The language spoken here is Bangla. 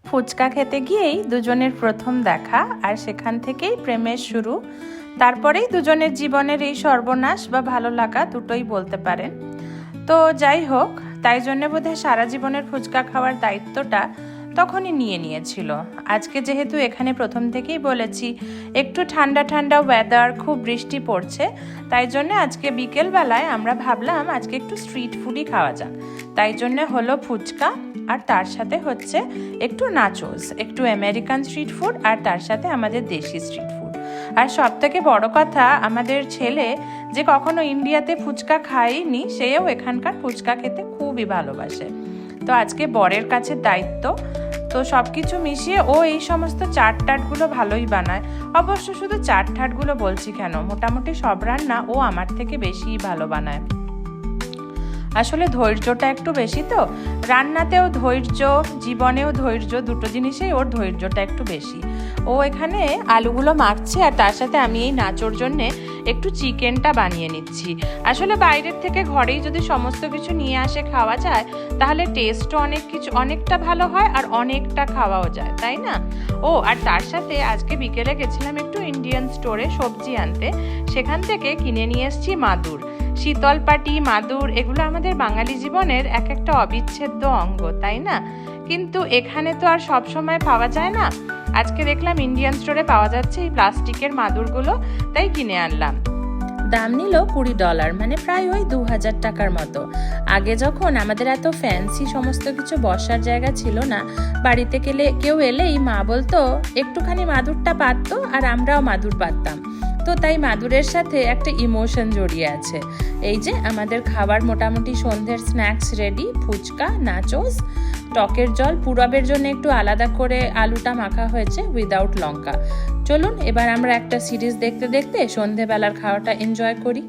ফুচকা খেতে গিয়েই দুজনের প্রথম দেখা, আর সেখান থেকেই প্রেমের শুরু। তারপরেই দুজনের জীবনের এই সর্বনাশ বা ভালো লাগা দুটোই বলতে পারেন। তো যাই হোক, তাই জন্য বোধহয় সারা জীবনের ফুচকা খাওয়ার দায়িত্বটা তখনই নিয়েছিল। আজকে যেহেতু এখানে প্রথম থেকেই বলেছি একটু ঠান্ডা ঠান্ডা ওয়েদার, খুব বৃষ্টি পড়ছে, তাই জন্য আজকে বিকেলবেলায় আমরা ভাবলাম আজকে একটু স্ট্রিট ফুডই খাওয়া যাক। তাই জন্য হলো ফুচকা, আর তার সাথে হচ্ছে একটু নাচোস, একটু আমেরিকান স্ট্রিট ফুড, আর তার সাথে আমাদের দেশি স্ট্রিট ফুড। আর সব থেকে বড় কথা, আমাদের ছেলে যে কখনো ইন্ডিয়াতে ফুচকা খায়নি, সেও এখানকার ফুচকা খেতে খুবই ভালোবাসে। তো আজকে বরের কাছে দায়িত্ব, তো সব কিছু মিশিয়ে ও এই সমস্ত চাটটাটগুলো ভালোই বানায়। অবশ্য শুধু চাটটাটগুলো বলছি কেন, মোটামুটি সব রান্না ও আমার থেকে বেশিই ভালো বানায়। আসলে ধৈর্যটা একটু বেশি, তো রান্নাতেও ধৈর্য, জীবনেও ধৈর্য, দুটো জিনিসেই ওর ধৈর্যটা একটু বেশি। ও এখানে আলুগুলো মাখছে, আর তার সাথে আমি এই নাচোর জন্যে একটু চিকেনটা বানিয়ে নিচ্ছি। আসলে বাইরের থেকে ঘরেই যদি সমস্ত কিছু নিয়ে আসে খাওয়া যায়, তাহলে টেস্টও অনেকটা ভালো হয়, আর অনেকটা খাওয়াও যায়, তাই না? ও আর তার সাথে আজকে বিকেলে গেছিলাম একটু ইন্ডিয়ান স্টোরে সবজি আনতে, সেখান থেকে কিনে নিয়ে এসেছি মাদুর। শীতলপাটি, মাদুর, এগুলো আমাদের বাঙালি জীবনের এক একটা অবিচ্ছেদ্য অঙ্গ, তাই না? কিন্তু এখানে তো আর সব সময় পাওয়া যায় না। আজকে দেখলাম ইন্ডিয়ান স্টোরে পাওয়া যাচ্ছে এই প্লাস্টিকের মাদুরগুলো, তাই কিনে আনলাম। দাম নিল $20, মানে প্রায় ওই 2000 টাকার মতো। আগে যখন আমাদের এত ফ্যান্সি সমস্ত কিছু বসার জায়গা ছিল না, বাড়িতে কেউ এলেই মা বলতো একটুখানি মাদুরটা পাততো, আর আমরাও মাদুর পাততাম। তো তাই মাদুরের সাথে একটা ইমোশন জড়িয়ে আছে। এই যে আমাদের খাবার মোটামুটি সন্ধ্যের স্ন্যাক্স রেডি, ফুচকা, নাচোস, টকের জল, পুরবের জন্য একটু আলাদা করে আলুটা মাখা হয়েছে উইদাউট লঙ্কা। চলুন এবার আমরা একটা সিরিজ দেখতে দেখতে সন্ধ্যেবেলার খাওয়াটা এনজয় করি।